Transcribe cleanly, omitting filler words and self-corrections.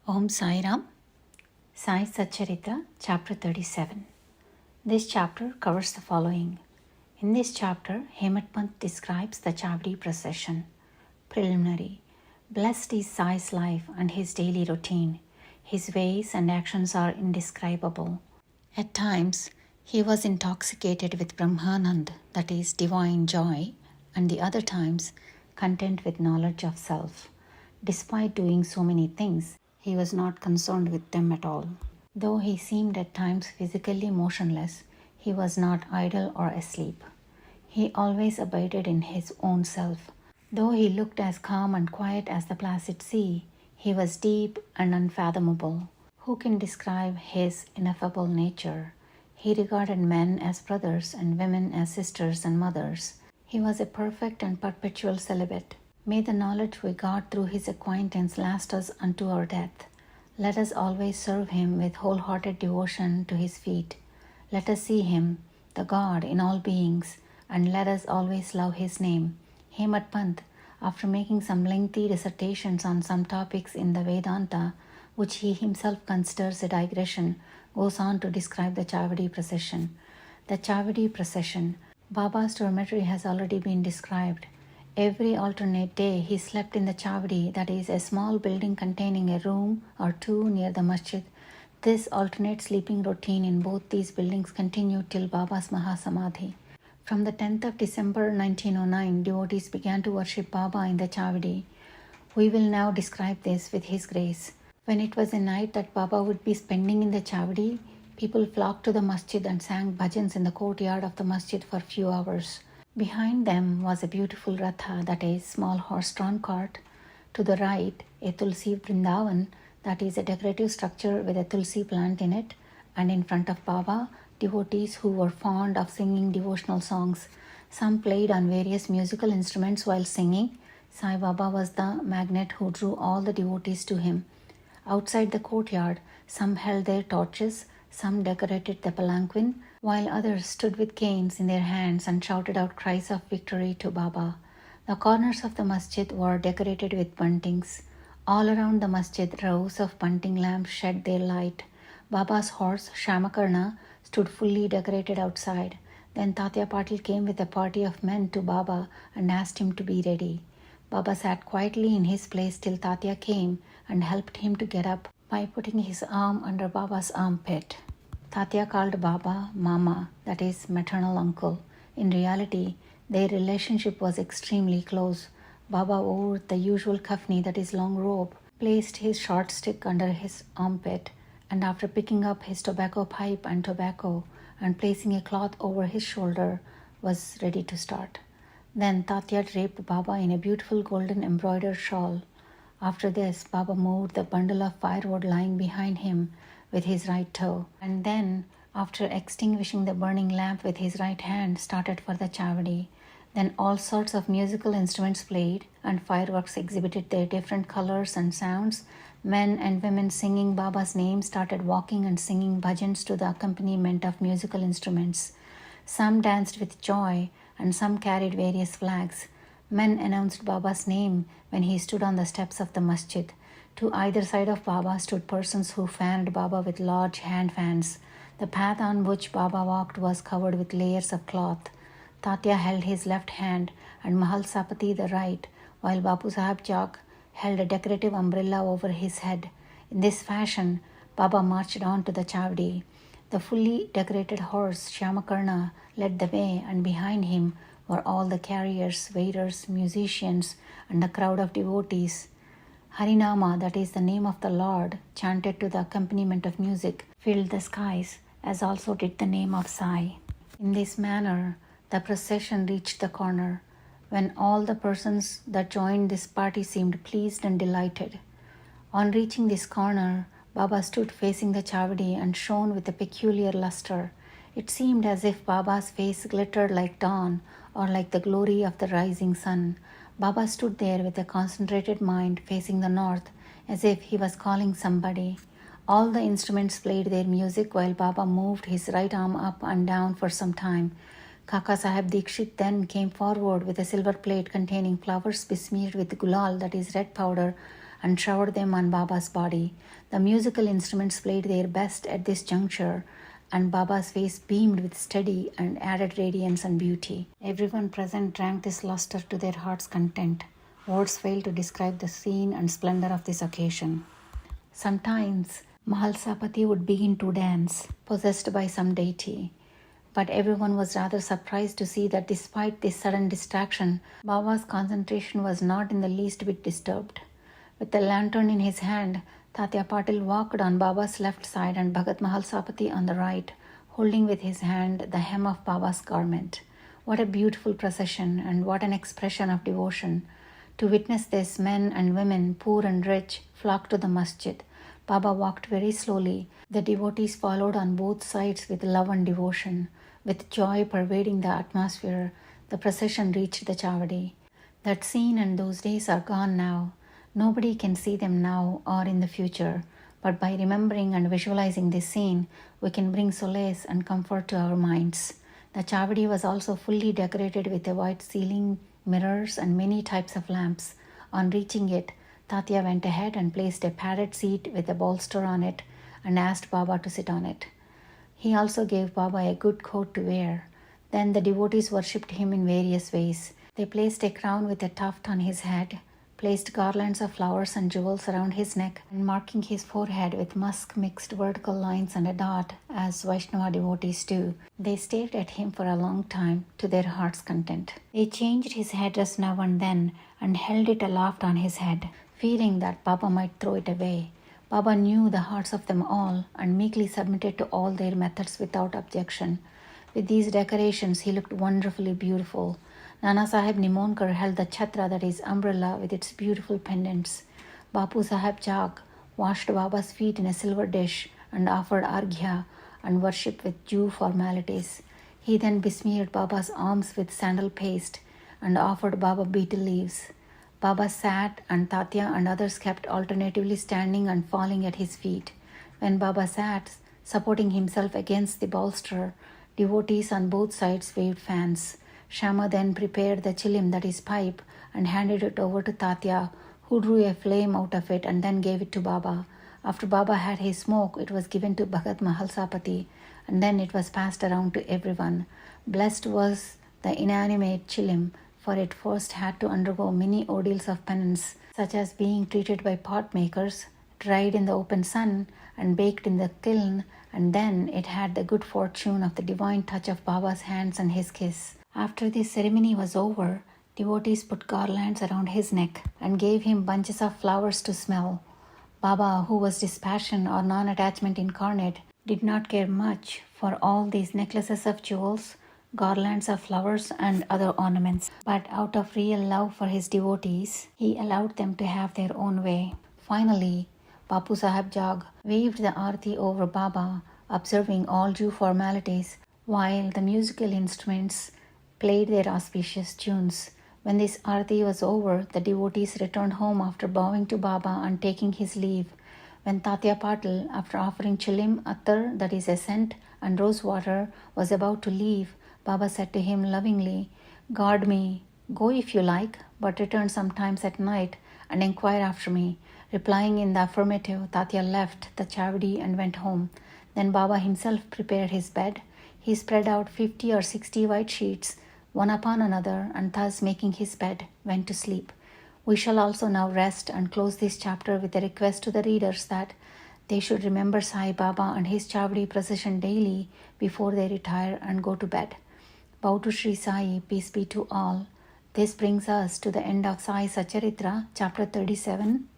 Om Sai Ram, Sai Satcharitra, Chapter 37. This chapter covers the following. In this chapter, Hemant Pant describes the Chavdi procession. Preliminary. Blessed is Sai's life and his daily routine. His ways and actions are indescribable. At times, he was intoxicated with Brahmanand, that is, divine joy, and the other times, content with knowledge of self. Despite doing so many things, he was not concerned with them at all. Though he seemed at times physically motionless, he was not idle or asleep. He always abided in his own self. Though he looked as calm and quiet as the placid sea, he was deep and unfathomable. Who can describe his ineffable nature? He regarded men as brothers and women as sisters and mothers. He was a perfect and perpetual celibate. May the knowledge we got through his acquaintance last us unto our death. Let us always serve him with wholehearted devotion to his feet. Let us see him, the God in all beings, and let us always love his name. Hemant Pant, after making some lengthy dissertations on some topics in the Vedanta, which he himself considers a digression, goes on to describe the Chavdi procession. The Chavdi procession. Baba's dormitory has already been described. Every alternate day he slept in the Chavdi, that is, a small building containing a room or two near the masjid. This alternate sleeping routine in both these buildings continued till Baba's Mahasamadhi. From the 10th of December 1909, devotees began to worship Baba in the Chavdi. We will now describe this with his grace. When it was a night that Baba would be spending in the Chavdi, people flocked to the masjid and sang bhajans in the courtyard of the masjid for a few hours. Behind them was a beautiful ratha, that is, small horse-drawn cart. To the right, a tulsi vrindavan, that is, a decorative structure with a tulsi plant in it, and in front of Baba, devotees who were fond of singing devotional songs. Some played on various musical instruments while singing. Sai Baba was the magnet who drew all the devotees to him. Outside the courtyard, some held their torches, some decorated the palanquin, while others stood with canes in their hands and shouted out cries of victory to Baba. The corners of the masjid were decorated with buntings. All around the masjid, rows of bunting lamps shed their light. Baba's horse, Shamakarna, stood fully decorated outside. Then Tatya Patil came with a party of men to Baba and asked him to be ready. Baba sat quietly in his place till Tatya came and helped him to get up by putting his arm under Baba's armpit. Tatya called Baba Mama, that is, maternal uncle. In reality, their relationship was extremely close. Baba wore the usual kafni, that is, long robe, placed his short stick under his armpit, and after picking up his tobacco pipe and tobacco and placing a cloth over his shoulder, was ready to start. Then Tatya draped Baba in a beautiful golden embroidered shawl. After this, Baba moved the bundle of firewood lying behind him with his right toe, and then, after extinguishing the burning lamp with his right hand, started for the Chavdi. Then all sorts of musical instruments played, and fireworks exhibited their different colors and sounds. Men and women singing Baba's name started walking and singing bhajans to the accompaniment of musical instruments. Some danced with joy, and some carried various flags. Men announced Baba's name when he stood on the steps of the masjid. To either side of Baba stood persons who fanned Baba with large hand fans. The path on which Baba walked was covered with layers of cloth. Tatya held his left hand and Mahal Sapati the right, while Bapu Sahib Chak held a decorative umbrella over his head. In this fashion, Baba marched on to the Chavdi. The fully decorated horse, Shamakarna, led the way, and behind him were all the carriers, waiters, musicians, and a crowd of devotees. Harinama, that is the name of the Lord, chanted to the accompaniment of music, filled the skies, as also did the name of Sai. In this manner, the procession reached the corner, when all the persons that joined this party seemed pleased and delighted. On reaching this corner, Baba stood facing the Chavdi and shone with a peculiar luster. It seemed as if Baba's face glittered like dawn or like the glory of the rising sun. Baba stood there with a concentrated mind facing the north, as if he was calling somebody. All the instruments played their music while Baba moved his right arm up and down for some time. Kaka Sahib Dikshit then came forward with a silver plate containing flowers besmeared with gulal, that is, red powder, and showered them on Baba's body. The musical instruments played their best at this juncture, and Baba's face beamed with steady and added radiance and beauty. Everyone present drank this luster to their heart's content. Words fail to describe the scene and splendor of this occasion. Sometimes Mahalsapati would begin to dance, possessed by some deity. But everyone was rather surprised to see that despite this sudden distraction, Baba's concentration was not in the least bit disturbed. With the lantern in his hand, Tatya Patil walked on Baba's left side and Bhagat Mahalsapati on the right, holding with his hand the hem of Baba's garment. What a beautiful procession and what an expression of devotion. To witness this, men and women, poor and rich, flocked to the masjid. Baba walked very slowly. The devotees followed on both sides with love and devotion. With joy pervading the atmosphere, the procession reached the Chavadi. That scene and those days are gone now. Nobody can see them now or in the future, but by remembering and visualizing this scene, we can bring solace and comfort to our minds. The Chavadi was also fully decorated with a white ceiling, mirrors, and many types of lamps. On reaching it, Tatya went ahead and placed a padded seat with a bolster on it and asked Baba to sit on it. He also gave Baba a good coat to wear. Then the devotees worshipped him in various ways. They placed a crown with a tuft on his head, placed garlands of flowers and jewels around his neck, and marking his forehead with musk mixed vertical lines and a dot, as Vaishnava devotees do. They stared at him for a long time, to their heart's content. They changed his headdress now and then and held it aloft on his head, fearing that Baba might throw it away. Baba knew the hearts of them all and meekly submitted to all their methods without objection. With these decorations, he looked wonderfully beautiful. Nana Sahib Nimonkar held the chhatra, that is umbrella, with its beautiful pendants. Bapu Sahib Jag washed Baba's feet in a silver dish and offered arghya and worship with due formalities. He then besmeared Baba's arms with sandal paste and offered Baba betel leaves. Baba sat and Tatya and others kept alternatively standing and falling at his feet. When Baba sat, supporting himself against the bolster, devotees on both sides waved fans. Shama then prepared the chilim, that is pipe, and handed it over to Tatya, who drew a flame out of it and then gave it to Baba. After Baba had his smoke, it was given to Bhagat Mahalsapati, and then it was passed around to everyone. Blessed was the inanimate chilim, for it first had to undergo many ordeals of penance, such as being treated by pot makers, dried in the open sun, and baked in the kiln, and then it had the good fortune of the divine touch of Baba's hands and his kiss. After this ceremony was over, devotees put garlands around his neck and gave him bunches of flowers to smell. Baba, who was dispassion or non-attachment incarnate, did not care much for all these necklaces of jewels, garlands of flowers, and other ornaments. But out of real love for his devotees, he allowed them to have their own way. Finally, Bapu Sahib Jog waved the arti over Baba, observing all due formalities, while the musical instruments played their auspicious tunes. When this arti was over, the devotees returned home after bowing to Baba and taking his leave. When Tatya Patil, after offering chilim, attar, that is scent, and rose water, was about to leave, Baba said to him lovingly, "Guard me, go if you like, but return sometimes at night and inquire after me." Replying in the affirmative, Tatya left the Chavadi and went home. Then Baba himself prepared his bed. He spread out 50 or 60 white sheets, one upon another, and thus making his bed, went to sleep. We shall also now rest and close this chapter with a request to the readers that they should remember Sai Baba and his Chavadi procession daily before they retire and go to bed. Bow to Sri Sai, peace be to all. This brings us to the end of Sai Satcharitra, chapter 37.